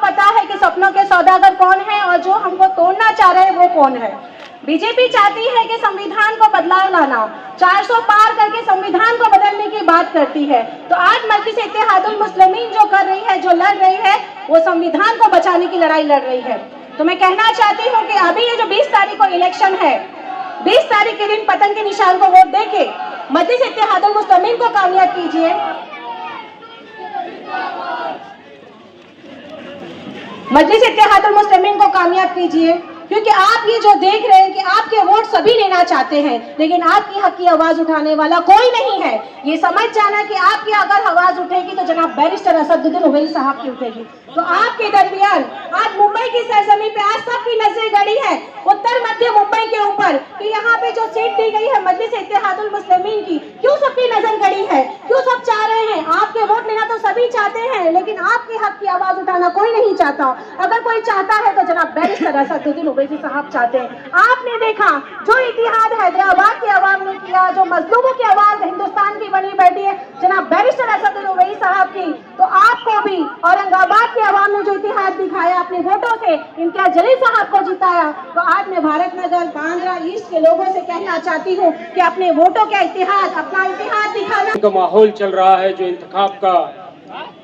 पता है कि सपनों के सौदागर कौन है और जो हमको तोड़ना चाह रहे हैं वो कौन है। बीजेपी चाहती है कि संविधान को बदलाव लाना, 400 पार करके संविधान को बदलने की बात करती है। तो आज मजलिस इत्तेहादुल मुस्लिमीन जो कर रही है, जो लड़ रही है, वो संविधान को बचाने की लड़ाई लड़ रही है। तो मैं कहना चाहती हूँ कि अभी ये जो 20 तारीख को इलेक्शन है, 20 तारीख के दिन पतंग के निशान को वोट देके मजलिस इत्तेहादुल मुस्लिमीन को कामयाब कीजिए। मजलिस इत्तेहादुल मुस्लिमीन को कामयाब कीजिए, क्योंकि आप ये जो देख रहे हैं कि आपके वोट सभी लेना चाहते हैं, लेकिन आपकी हक की आवाज उठाने वाला कोई नहीं है। ये समझ जाना कि आपकी अगर आवाज उठेगी तो जनाब बैरिस्टर असदुद्दीन ओवैसी साहब की उठेगी। तो आपके दरमियान आज मुंबई की सरजमी पे आज सबकी नजरें गड़ी है उत्तर मध्य मुंबई के ऊपर कि यहाँ पे जो सीट दी गई है मजलिस इत्तेहादुल मुस्लिमीन की, क्यों सबकी नजर गड़ी है, क्यों सब चाह रहे हैं। आपके वोट लेना तो सभी चाहते हैं, लेकिन आपके हक की आवाज उठाना कोई नहीं चाहता। अगर कोई चाहता है तो जनाब बैरिस्टर असदुद्दीन ओवैसी साहब चाहते हैं। आपने देखा जो इतिहाद हैदराबाद के अवाम ने किया, जो मजलूमों की आवाज हिंदुस्तान की बनी बैठी है जनाब बैरिस्टर असदुद्दीन ओवैसी साहब की, तो आपको भी औरंगाबाद के अवाम ने जो इतिहाद दिखाया अपने वोटों से इम्तियाज जलील साहब को जिताया, तो आज मैं भारत नगर बांद्रा ईस्ट के लोगों से कहना चाहती हूँ कि अपने वोटों का इतिहाद, अपना इतिहाद दिखाना। का माहौल चल रहा है, जो इंतखाब का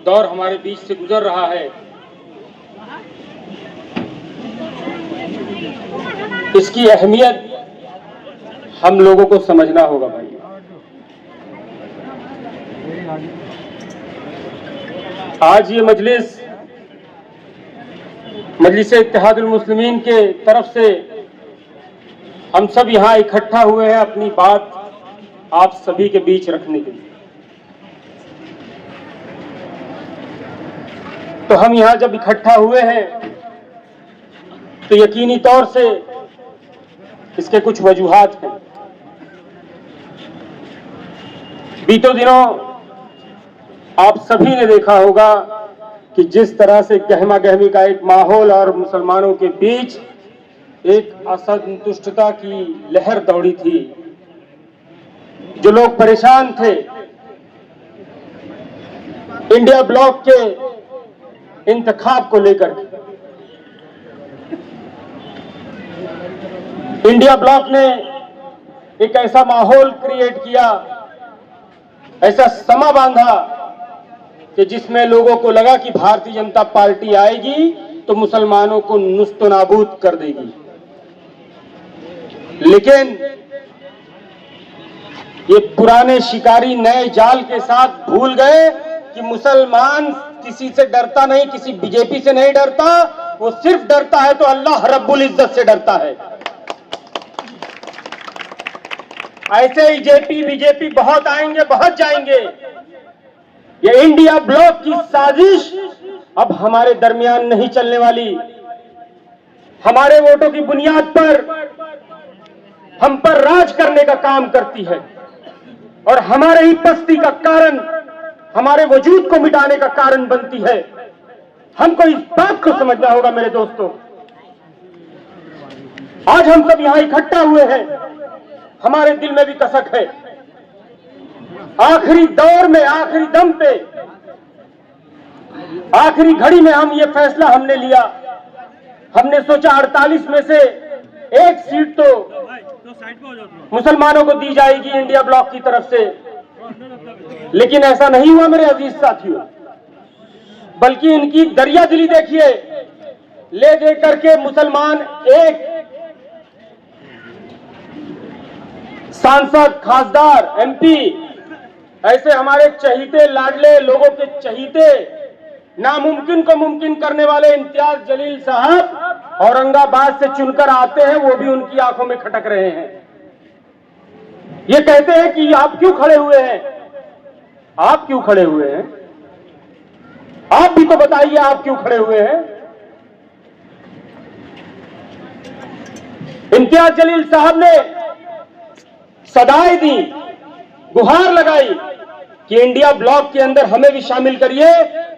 दौर हमारे बीच से गुजर रहा है, इसकी अहमियत हम लोगों को समझना होगा भाई। आज ये मजलिस इत्तेहादुल मुस्लिमीन के तरफ से हम सब यहाँ इकट्ठा हुए हैं अपनी बात आप सभी के बीच रखने के लिए। तो हम यहाँ जब इकट्ठा हुए हैं तो यकीनी तौर से इसके कुछ वजूहात हैं। बीते दिनों आप सभी ने देखा होगा कि जिस तरह से गहमा गहमी का एक माहौल और मुसलमानों के बीच एक असंतुष्टता की लहर दौड़ी थी, जो लोग परेशान थे इंडिया ब्लॉक के इंतखाब को लेकर। इंडिया ब्लॉक ने एक ऐसा माहौल क्रिएट किया, ऐसा समा बांधा कि जिसमें लोगों को लगा कि भारतीय जनता पार्टी आएगी तो मुसलमानों को नुस्तो नाबूद कर देगी। लेकिन ये पुराने शिकारी नए जाल के साथ भूल गए कि मुसलमान किसी से डरता नहीं, किसी बीजेपी से नहीं डरता, वो सिर्फ डरता है तो अल्लाह रब्बुल इज्जत से डरता है। ऐसे ही जेपी बीजेपी बहुत आएंगे, बहुत जाएंगे। ये इंडिया ब्लॉक की साजिश अब हमारे दरमियान नहीं चलने वाली। हमारे वोटों की बुनियाद पर हम पर राज करने का काम करती है और हमारे ही पस्ती का कारण, हमारे वजूद को मिटाने का कारण बनती है। हमको इस बात को समझना होगा मेरे दोस्तों। आज हम सब यहां इकट्ठा हुए हैं, हमारे दिल में भी कसक है। आखिरी दौर में, आखिरी दम पे, आखिरी घड़ी में हम ये फैसला हमने लिया। हमने सोचा 48 में से एक सीट तो मुसलमानों को दी जाएगी इंडिया ब्लॉक की तरफ से, लेकिन ऐसा नहीं हुआ मेरे अजीज साथियों। बल्कि इनकी दरिया दिली देखिए, ले दे करके मुसलमान एक सांसद, खासदार, एमपी, ऐसे हमारे चहीते लाडले लोगों के चहीते, नामुमकिन को मुमकिन करने वाले इम्तियाज जलील साहब औरंगाबाद से चुनकर आते हैं, वो भी उनकी आंखों में खटक रहे हैं। ये कहते हैं कि आप क्यों खड़े हुए हैं, आप क्यों खड़े हुए हैं, आप भी तो बताइए आप क्यों खड़े हुए हैं। इम्तियाज जलील साहब ने सदाएं दी, गुहार लगाई कि इंडिया ब्लॉक के अंदर हमें भी शामिल करिए।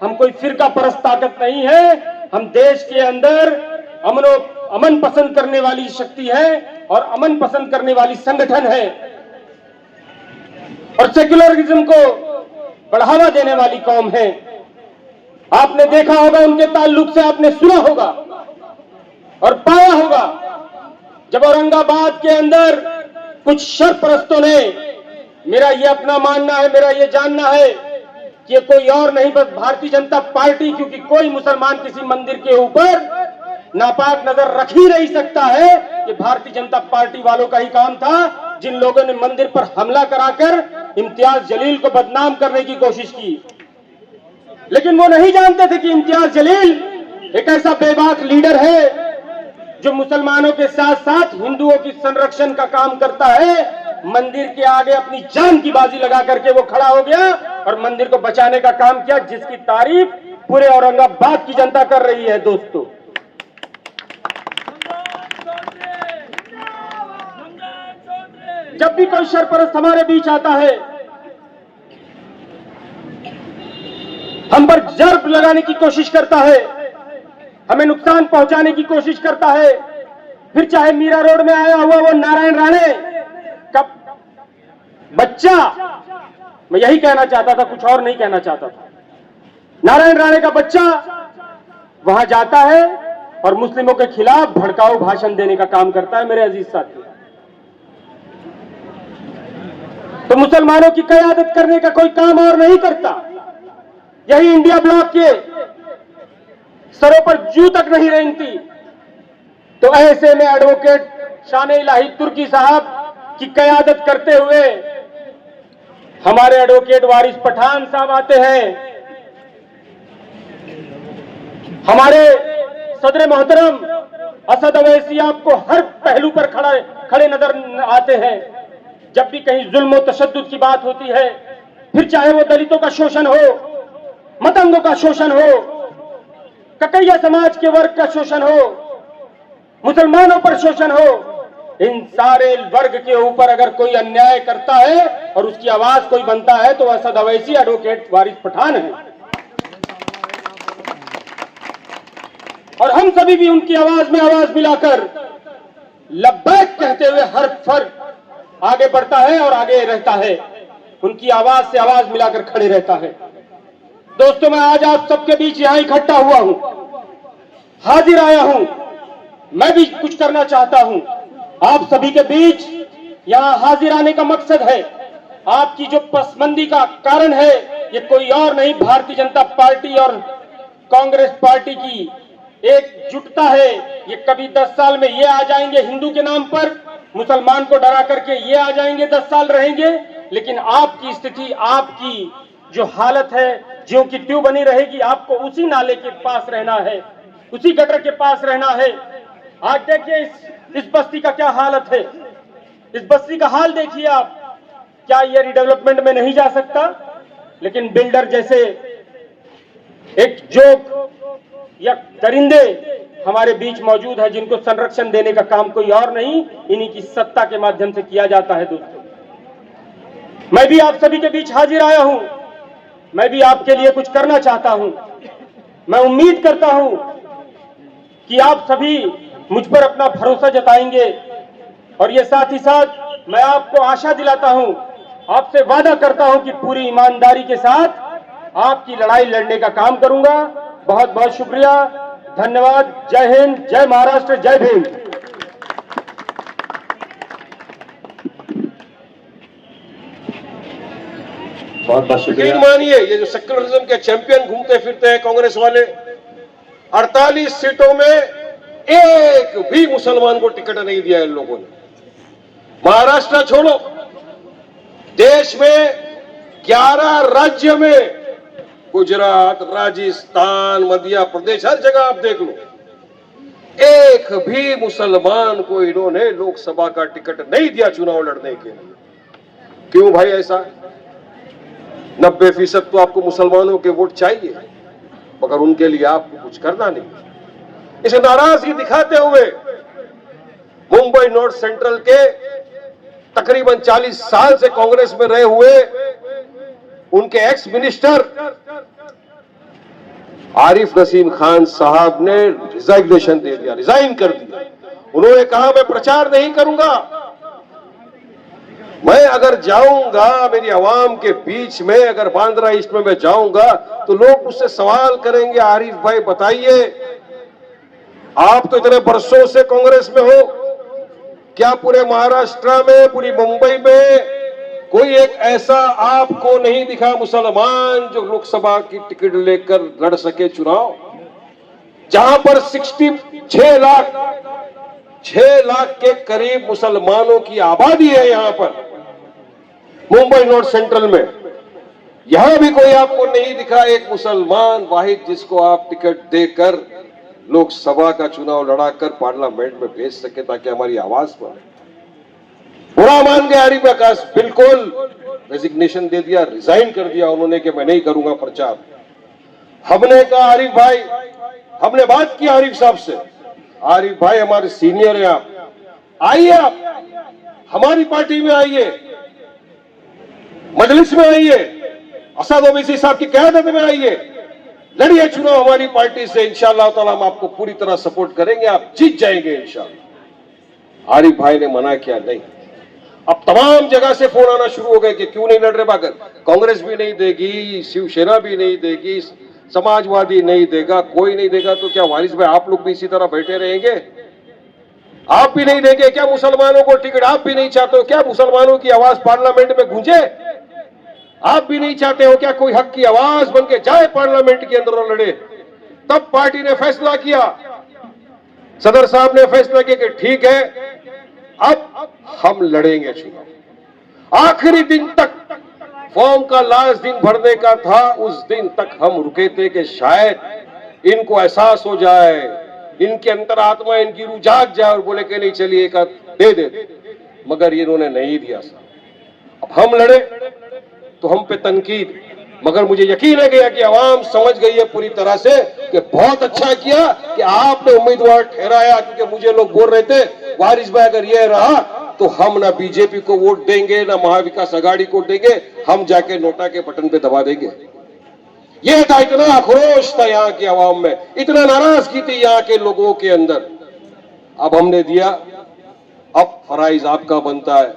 हम कोई फिरका परस्त ताकत नहीं है, हम देश के अंदर अमन पसंद करने वाली शक्ति है। और अमन पसंद करने वाली संगठन है और सेक्युलरिज्म को बढ़ावा देने वाली कौम है। आपने देखा होगा, उनके ताल्लुक से आपने सुना होगा और पाया होगा, जब औरंगाबाद के अंदर कुछ शरपरस्तों ने, मेरा ये अपना मानना है, मेरा ये जानना है कि ये कोई और नहीं बस भारतीय जनता पार्टी, क्योंकि कोई मुसलमान किसी मंदिर के ऊपर नापाक नजर रख ही नहीं सकता है, ये भारतीय जनता पार्टी वालों का ही काम था, जिन लोगों ने मंदिर पर हमला कराकर इम्तियाज जलील को बदनाम करने की कोशिश की। लेकिन वो नहीं जानते थे कि इम्तियाज जलील एक ऐसा बेबाक लीडर है जो मुसलमानों के साथ साथ हिंदुओं की संरक्षण का काम करता है। मंदिर के आगे अपनी जान की बाजी लगा करके वो खड़ा हो गया और मंदिर को बचाने का काम किया, जिसकी तारीफ पूरे औरंगाबाद की जनता कर रही है। दोस्तों, जब भी कोई शरपरस्त हमारे बीच आता है, हम पर जर्ब लगाने की कोशिश करता है, हमें नुकसान पहुंचाने की कोशिश करता है, फिर चाहे मीरा रोड में आया हुआ वो नारायण राणे का बच्चा, मैं यही कहना चाहता था, कुछ और नहीं कहना चाहता था, नारायण राणे का बच्चा वहां जाता है और मुस्लिमों के खिलाफ भड़काऊ भाषण देने का काम करता है। मेरे अजीज साथी, तो मुसलमानों की क़यादत करने का कोई काम और नहीं करता। यही इंडिया ब्लॉक के सरों पर जू तक नहीं रेंगती। तो ऐसे में एडवोकेट शान इलाही तुर्की साहब की क़यादत करते हुए हमारे एडवोकेट वारिस पठान साहब आते हैं, हमारे सदर मोहतरम असद अवैसी आपको हर पहलू पर खड़े नजर आते हैं। जब भी कहीं जुल्म और तशद्दुद की बात होती है, फिर चाहे वो दलितों का शोषण हो, मतंगों का शोषण हो, ककैया समाज के वर्ग का शोषण हो, मुसलमानों पर शोषण हो, इन सारे वर्ग के ऊपर अगर कोई अन्याय करता है और उसकी आवाज कोई बनता है तो असद अवैसी एडवोकेट वारिस पठान है। और हम सभी भी उनकी आवाज में आवाज मिलाकर लब्बैक कहते हुए हर फर्द आगे बढ़ता है और आगे रहता है, उनकी आवाज से आवाज मिलाकर खड़े रहता है। दोस्तों, मैं आज आप सबके बीच यहां इकट्ठा हुआ हूं, हाजिर आया हूं, मैं भी कुछ करना चाहता हूं। आप सभी के बीच यहां हाजिर आने का मकसद है, आपकी जो पसमंदी का कारण है ये कोई और नहीं, भारतीय जनता पार्टी और कांग्रेस पार्टी की एकजुटता है। ये कभी 10 साल में ये आ जाएंगे हिंदू के नाम पर, मुसलमान को डरा करके ये आ जाएंगे, 10 साल रहेंगे, लेकिन आपकी स्थिति, आपकी जो हालत है, ज्यों की त्यों बनी रहेगी। आपको उसी नाले के पास रहना है, उसी गटर के पास रहना है। आज देखिए इस बस्ती का क्या हालत है, इस बस्ती का हाल देखिए आप। क्या ये रिडेवलपमेंट में नहीं जा सकता? लेकिन बिल्डर जैसे एक जोक या दरिंदे हमारे बीच मौजूद है, जिनको संरक्षण देने का काम कोई और नहीं, इन्हीं की सत्ता के माध्यम से किया जाता है। दोस्तों, मैं भी आप सभी के बीच हाजिर आया हूं, मैं भी आपके लिए कुछ करना चाहता हूं। मैं उम्मीद करता हूं कि आप सभी मुझ पर अपना भरोसा जताएंगे और ये साथ ही साथ मैं आपको आशा दिलाता हूं, आपसे वादा करता हूं कि पूरी ईमानदारी के साथ आपकी लड़ाई लड़ने का काम करूंगा। बहुत बहुत शुक्रिया, धन्यवाद। जय हिंद, जय महाराष्ट्र, जय भीम। बहुत बहुत शुक्रिया। मानिए, ये जो सेक्युलरिज्म के चैंपियन घूमते फिरते हैं कांग्रेस वाले, 48 सीटों में एक भी मुसलमान को टिकट नहीं दिया इन लोगों ने। महाराष्ट्र छोड़ो, देश में 11 राज्य में, गुजरात, राजस्थान, मध्य प्रदेश, हर जगह आप देख लो, एक भी मुसलमान को इन्होंने लोकसभा का टिकट नहीं दिया चुनाव लड़ने के लिए। क्यों भाई ऐसा? 90% तो आपको मुसलमानों के वोट चाहिए, मगर उनके लिए आपको कुछ करना नहीं। इसे नाराजगी दिखाते हुए मुंबई नॉर्थ सेंट्रल के तकरीबन 40 साल से कांग्रेस में रहे हुए उनके एक्स मिनिस्टर आरिफ नसीम खान साहब ने रिजाइग्नेशन दे दिया, रिजाइन कर दिया उन्होंने कहा मैं प्रचार नहीं करूंगा। मैं अगर जाऊंगा मेरी आवाम के बीच में, अगर बांद्रा ईस्ट में मैं जाऊंगा तो लोग मुझसे सवाल करेंगे, आरिफ भाई बताइए आप तो इतने बरसों से कांग्रेस में हो, क्या पूरे महाराष्ट्र में, पूरी मुंबई में कोई एक ऐसा आपको नहीं दिखा मुसलमान जो लोकसभा की टिकट लेकर लड़ सके चुनाव, जहां पर 6 लाख के करीब मुसलमानों की आबादी है यहां पर मुंबई नॉर्थ सेंट्रल में। यहां भी कोई आपको नहीं दिखा एक मुसलमान वाहिद जिसको आप टिकट देकर लोकसभा का चुनाव लड़ाकर पार्लियामेंट में भेज सके ताकि हमारी आवाज पड़े। बुरा मान गए आरिफ आकाश, बिल्कुल रेजिग्नेशन दे दिया, रिजाइन कर दिया उन्होंने कि मैं नहीं करूंगा प्रचार। हमने कहा आरिफ भाई, हमने बात की आरिफ साहब से, आरिफ भाई हमारे सीनियर हैं, आप आइए, आप हमारी पार्टी में आइए, मजलिस में आइए, असद ओवैसी साहब की क़यादत में आइए, लड़िए चुनाव हमारी पार्टी से, इंशाअल्लाह ताला हम आपको पूरी तरह सपोर्ट करेंगे, आप जीत जाएंगे इंशाअल्लाह। आरिफ भाई ने मना किया, नहीं। अब तमाम जगह से फोन आना शुरू हो गए कि क्यों नहीं लड़ रहे बागर, कांग्रेस भी नहीं देगी, शिवसेना भी नहीं देगी, समाजवादी नहीं देगा, कोई नहीं देगा, तो क्या वारिस भाई आप लोग भी इसी तरह बैठे रहेंगे? आप भी नहीं देंगे क्या मुसलमानों को टिकट? आप भी नहीं चाहते हो क्या मुसलमानों की आवाज पार्लियामेंट में गूंजे? आप भी नहीं चाहते हो क्या कोई हक की आवाज बन के जाए पार्लियामेंट के अंदर और लड़े? तब पार्टी ने फैसला किया, सदर साहब ने फैसला किया कि ठीक है अब हम लड़ेंगे चुनाव। आखिरी दिन तक, फॉर्म का लास्ट दिन भरने का था, उस दिन तक हम रुके थे कि शायद इनको एहसास हो जाए, इनके अंतरात्मा इनकी रूह जाग जाए और बोले कि नहीं चलिए एक दे दे, मगर इन्होंने नहीं दिया साहब। अब हम लड़े तो हम पे तनकीद, मगर मुझे यकीन है कि आवाम समझ गई है पूरी तरह से कि बहुत अच्छा किया कि आपने उम्मीदवार ठहराया, क्योंकि मुझे लोग बोल रहे थे वारिस भाई अगर ये रहा तो हम ना बीजेपी को वोट देंगे ना महाविकास आघाड़ी को देंगे, हम जाके नोटा के बटन पे दबा देंगे। यह था, इतना आक्रोश था यहाँ की आवाम में, इतना नाराजगी थी यहाँ के लोगों के अंदर। अब हमने दिया, अब फराइज आपका बनता है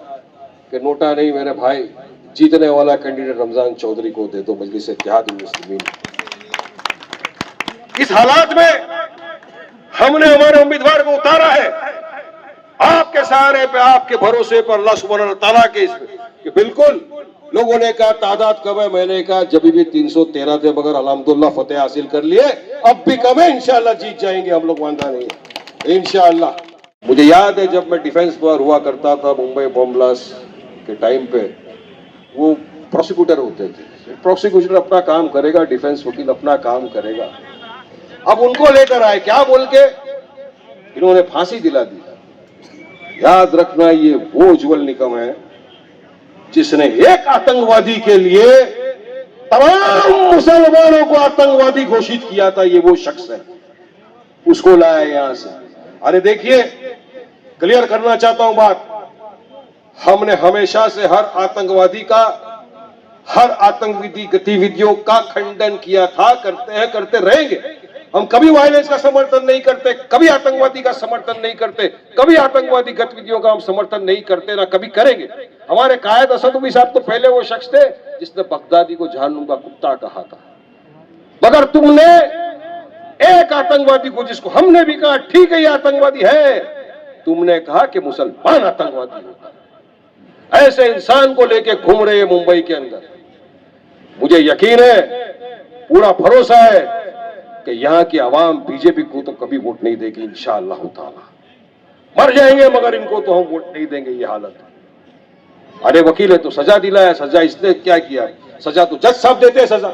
कि नोटा नहीं मेरे भाई, जीतने वाला कैंडिडेट रमजान चौधरी को दे दो मजलिस इत्तेहादुल मुस्लिमीन। इस हालात में हमने हमारे उम्मीदवार को उतारा है, आपके सहारे पे, आपके भरोसे पर, अल्लाह सुब्हानहू तआला के कि बिल्कुल। लोगों ने कहा तादाद कम है, मैंने कहा जब भी 313 थे मगर अल्हम्दुलिल्लाह फतेह हासिल कर लिए, अब भी कम है, इंशाअल्लाह जीत जाएंगे हम लोग, वांदा नहीं है इंशाअल्लाह। मुझे याद है जब मैं डिफेंस पर हुआ करता था मुंबई बॉम्ब ब्लास्ट के टाइम पे, वो प्रोसिक्यूटर होते थे, प्रोसिक्यूटर अपना काम करेगा, डिफेंस वकील अपना काम करेगा। अब उनको लेकर आए, क्या बोल के इन्होंने फांसी दिला दी। याद रखना ये वो उज्जवल निकम है जिसने एक आतंकवादी के लिए तमाम मुसलमानों को आतंकवादी घोषित किया था, ये वो शख्स है, उसको लाया यहां से। अरे देखिए, क्लियर करना चाहता हूं बात, हमने हमेशा से हर आतंकवादी का, हर आतंकवादी गतिविधियों का खंडन किया था, करते हैं, करते रहेंगे। हम कभी वायलेंस का समर्थन नहीं करते, कभी आतंकवादी का समर्थन नहीं करते, कभी आतंकवादी गतिविधियों का हम समर्थन नहीं करते, ना कभी करेंगे। हमारे कायद असद उमर साहब तो पहले वो शख्स थे जिसने बगदादी को जहन्नुम का कुत्ता कहा था, मगर तुमने एक आतंकवादी को, जिसको हमने भी कहा ठीक है ये आतंकवादी है, तुमने कहा कि मुसलमान आतंकवादी होता है। ऐसे इंसान को लेके घूम रहे हैं मुंबई के अंदर। मुझे यकीन है, पूरा भरोसा है कि यहाँ की आवाम बीजेपी को तो कभी वोट नहीं देगी इंशाअल्लाह ताला। मर जाएंगे मगर इनको तो हम वोट नहीं देंगे, ये हालत है। अरे वकील है तो सजा दिलाया, सजा इसने क्या किया? सजा तो जज साहब देते हैं सजा।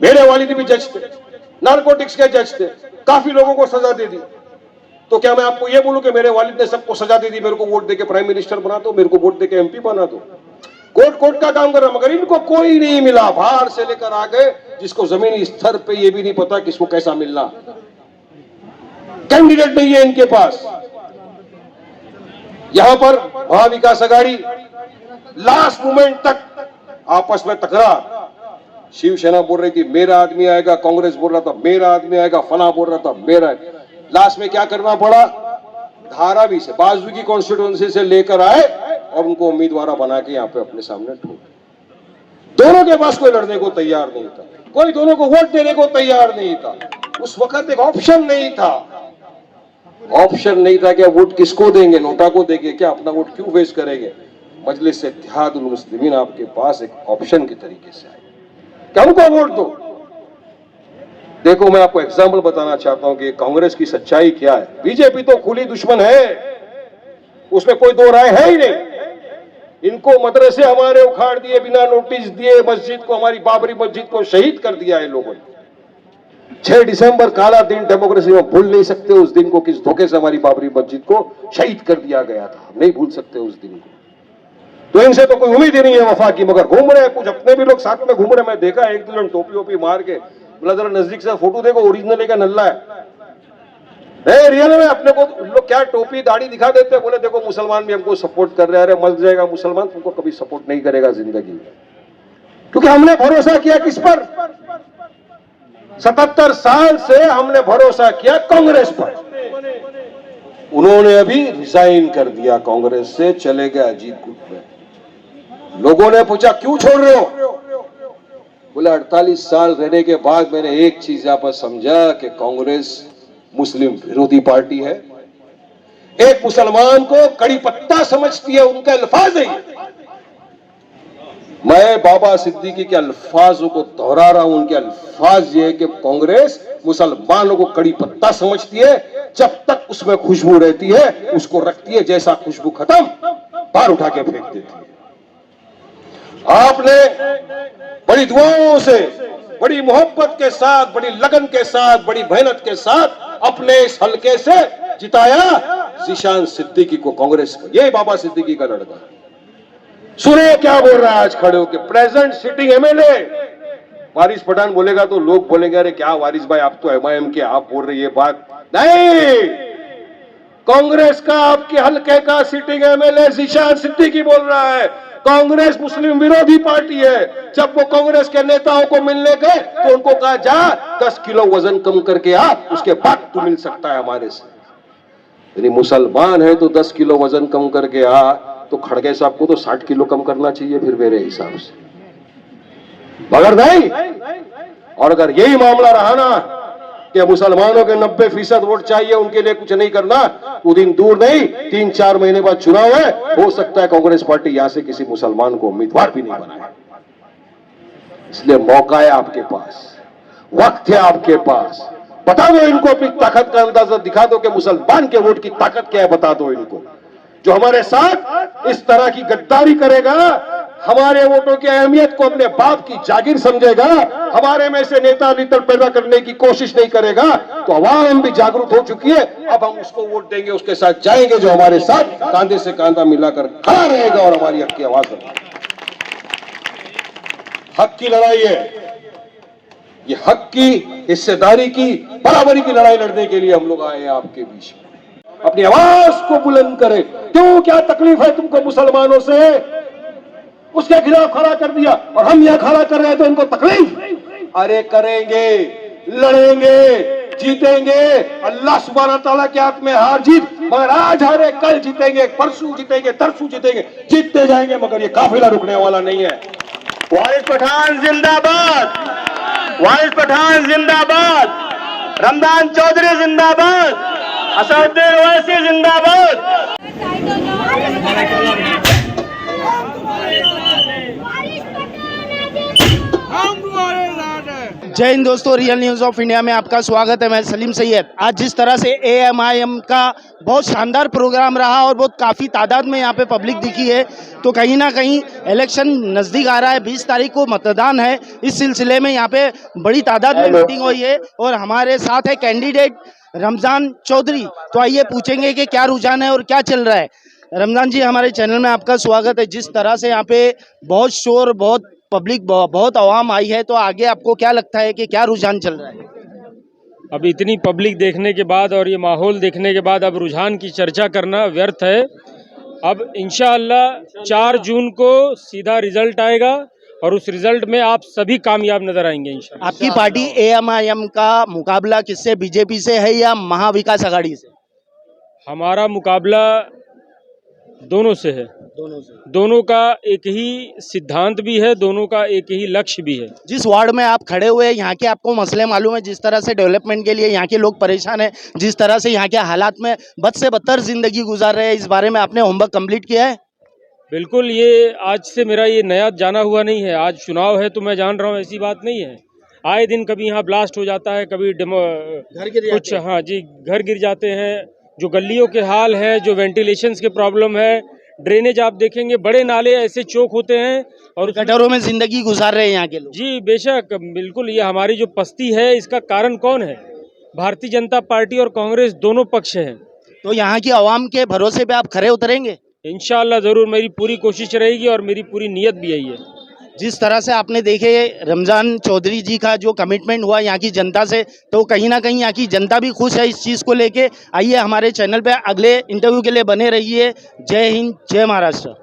मेरे वालिद भी जज थे, नारकोटिक्स के जज थे, काफी लोगों को सजा दे दी। तो क्या मैं आपको ये बोलूं कि मेरे वालिद ने सबको सजा दे दी, मेरे को वोट देके प्राइम मिनिस्टर बना दो, मेरे को वोट देके एमपी बना दो? कोर्ट का काम कर रहा, मगर इनको कोई नहीं मिला। बाहर से लेकर आ गए जिसको जमीनी स्तर पे ये भी नहीं पता किसको कैसा मिलना, कैंडिडेट नहीं है इनके पास। यहां पर महाविकास आघाड़ी लास्ट मोमेंट तक आपस में तकरार, शिवसेना बोल रही थी मेरा आदमी आएगा, कांग्रेस बोल रहा था मेरा आदमी आएगा, फला बोल रहा था मेरा। लास्ट में क्या करना पड़ा? धारावी से, बाजू की कॉन्स्टिट्यूंसी से लेकर आए और उनको उम्मीदवार बना के यहाँ पे अपने सामने ठोक। दोनों के पास कोई लड़ने को तैयार नहीं था, कोई दोनों को वोट देने को तैयार नहीं था। उस वक्त एक ऑप्शन नहीं था, ऑप्शन नहीं था कि वोट किसको देंगे, नोटा को देंगे क्या, अपना वोट क्यों वेस्ट करेंगे। मजलिस इत्तेहादुल मुस्लिमीन आपके पास एक ऑप्शन के तरीके से आई क्या उनको वोट दो। देखो मैं आपको एग्जाम्पल बताना चाहता हूं कि कांग्रेस की सच्चाई क्या है। बीजेपी तो खुली दुश्मन है, उसमें कोई दो राय है ही नहीं। इनको मदरसे हमारे उखाड़ दिए बिना नोटिस दिए, मस्जिद को, हमारी बाबरी मस्जिद को शहीद कर दिया है लोगों ने। 6 दिसंबर काला दिन डेमोक्रेसी में भूल नहीं सकते। उस दिन को किस धोखे से हमारी बाबरी मस्जिद को शहीद कर दिया गया था, हम नहीं भूल सकते उस दिन को। तो इनसे तो कोई उम्मीद ही नहीं है वफा की, मगर घूम रहे हैं कुछ अपने भी लोग साथ में घूम रहे। मैं देखा एक दो जन टोपी वोपी मार के, बोला जरा नजदीक से फोटो देखो, ओरिजिनल है क्या नल्ला है। नहीं रियल में अपने को लोग क्या टोपी दाढ़ी दिखा देते हैं, बोले देखो मुसलमान भी हमको सपोर्ट कर रहे हैं। अरे मर जाएगा मुसलमान, तुमको कभी सपोर्ट नहीं करेगा जिंदगी में, क्योंकि हमने भरोसा किया किस पर। 77 साल से हमने भरोसा किया कांग्रेस पर। उन्होंने अभी रिजाइन कर दिया कांग्रेस से, चले गए अजीत गुट में। लोगों ने पूछा क्यों छोड़ रहे हो, बोले 48 साल रहने के बाद मैंने एक चीज यहां पर समझा कि कांग्रेस मुस्लिम विरोधी पार्टी है। एक मुसलमान को कड़ी पत्ता समझती है, उनका अल्फाज है। मैं बाबा सिद्दीकी के अल्फाजों को दोहरा रहा हूं, उनके अल्फाज ये है कि कांग्रेस मुसलमानों को कड़ी पत्ता समझती है, जब तक उसमें खुशबू रहती है उसको रखती है, जैसा खुशबू खत्म बाहर उठा के फेंक देती है। आपने बड़ी दुआओं से, बड़ी मोहब्बत के साथ, बड़ी लगन के साथ, बड़ी मेहनत के साथ अपने इस हलके से जिताया ज़ीशान सिद्दीकी को, कांग्रेस को। ये बाबा सिद्दीकी का लड़का। सुने क्या बोल रहा है आज खड़े होकर, प्रेजेंट सिटिंग एमएलए। वारिस पठान बोलेगा तो लोग बोलेंगे अरे क्या वारिस भाई आप तो एमआईएम के, आप बोल रहे ये बात नहीं। कांग्रेस का आपके हलके का सिटिंग एमएलए ज़ीशान सिद्दीकी बोल रहा है। कांग्रेस मुस्लिम विरोधी पार्टी है। जब वो कांग्रेस के नेताओं को मिलने गए तो उनको कहा जा 10 किलो वजन कम करके आ, उसके बाद तू मिल सकता है हमारे से। यानी मुसलमान है तो 10 किलो वजन कम करके आ, तो खड़गे साहब को तो 60 किलो कम करना चाहिए फिर मेरे हिसाब से, मगर नहीं। और अगर यही मामला रहा ना कि मुसलमानों के 90% वोट चाहिए, उनके लिए कुछ नहीं करना, वो दिन दूर नहीं, 3-4 महीने बाद चुनाव है, हो सकता है कांग्रेस पार्टी यहां से किसी मुसलमान को उम्मीदवार भी नहीं बनाए। इसलिए मौका है आपके पास, वक्त है आपके पास। बता दो इनको, अपनी ताकत का अंदाजा दिखा दो कि मुसलमान के वोट की ताकत क्या है, बता दो इनको। जो हमारे साथ इस तरह की गद्दारी करेगा, हमारे वोटों की अहमियत को अपने बाप की जागीर समझेगा, हमारे में से नेता लीडर पैदा करने की कोशिश नहीं करेगा, तो अवाम भी जागरूक हो चुकी है। अब हम उसको वोट देंगे, उसके साथ जाएंगे जो हमारे साथ कांधे से कांधा मिलाकर खड़ा रहेगा और हमारी हक की आवाज है। हक की लड़ाई है ये, हक की, हिस्सेदारी की, बराबरी की लड़ाई लड़ने के लिए हम लोग आए हैं आपके बीच में। अपनी आवाज को बुलंद करें। क्यों, क्या तकलीफ है तुमको मुसलमानों से, उसके खिलाफ खड़ा कर दिया और हम यहां खड़ा कर रहे हैं तो इनको तकलीफ। अरे करेंगे, लड़ेंगे, जीतेंगे। अल्लाह सुब्हानहू तआला के हाथ में हार जीत, मगर आज हारे कल जीतेंगे, परसों जीतेंगे, तरसों जीतेंगे, जीतते जाएंगे, मगर ये काफिला रुकने वाला नहीं है। वारिस पठान जिंदाबाद, वारिस पठान जिंदाबाद, रमजान चौधरी जिंदाबाद, असदुद्दीन ओवैसी जिंदाबाद। जय हिंद दोस्तों, रियल न्यूज़ ऑफ इंडिया में आपका स्वागत है। मैं सलीम सैयद। आज जिस तरह से एएमआईएम का बहुत शानदार प्रोग्राम रहा और बहुत काफ़ी तादाद में यहाँ पे पब्लिक दिखी है, तो कहीं ना कहीं इलेक्शन नज़दीक आ रहा है। 20 तारीख को मतदान है। इस सिलसिले में यहाँ पे बड़ी तादाद में मीटिंग हुई है और हमारे साथ है कैंडिडेट रमज़ान चौधरी। तो आइए पूछेंगे कि क्या रुझान है और क्या चल रहा है। रमज़ान जी, हमारे चैनल में आपका स्वागत है। जिस तरह से यहाँ पे बहुत शोर, बहुत पब्लिक, बहुत आवाम आई है, तो आगे आपको क्या लगता है कि क्या रुझान चल रहा है? अब इतनी पब्लिक देखने के बाद और ये माहौल देखने के बाद अब रुझान की चर्चा करना व्यर्थ है। अब इंशाअल्लाह 4 जून को सीधा रिजल्ट आएगा और उस रिजल्ट में आप सभी कामयाब नजर आएंगे इंशाअल्लाह। आपकी पार्टी एएमआईएम का मुकाबला किससे, बीजेपी से है या महाविकास आघाड़ी से? हमारा मुकाबला दोनों से है। दोनों का एक ही सिद्धांत भी है, दोनों का एक ही लक्ष्य भी है। जिस वार्ड में आप खड़े हुए हैं यहाँ के आपको मसले मालूम है, जिस तरह से डेवलपमेंट के लिए यहाँ के लोग परेशान हैं, जिस तरह से यहाँ के हालात में बद से बदतर जिंदगी गुजार रहे हैं, इस बारे में आपने होमवर्क कंप्लीट किया है? बिल्कुल, ये आज से मेरा ये नया जाना हुआ नहीं है। आज चुनाव है तो मैं जान रहा हूँ, ऐसी बात नहीं है। आए दिन कभी यहाँ ब्लास्ट हो जाता है, कभी घर गिर कुछ, जाते हैं। हाँ जी, घर गिर जाते हैं। जो गलियों के हाल है, जो वेंटिलेशंस के प्रॉब्लम है, ड्रेनेज आप देखेंगे, बड़े नाले ऐसे चौक होते हैं और गटरों में जिंदगी गुजार रहे हैं यहाँ के लोग। जी बेशक, बिल्कुल। ये हमारी जो पस्ती है, इसका कारण कौन है? भारतीय जनता पार्टी और कांग्रेस दोनों पक्ष हैं। तो यहाँ की आवाम के भरोसे पे आप खरे उतरेंगे? इंशाअल्लाह ज़रूर, मेरी पूरी कोशिश रहेगी और मेरी पूरी नीयत भी यही है। जिस तरह से आपने देखे रमजान चौधरी जी का जो कमिटमेंट हुआ यहाँ की जनता से, तो कहीं ना कहीं यहाँ की जनता भी खुश है इस चीज़ को लेके। आइए हमारे चैनल पे अगले इंटरव्यू के लिए बने रहिए। जय हिंद, जय महाराष्ट्र।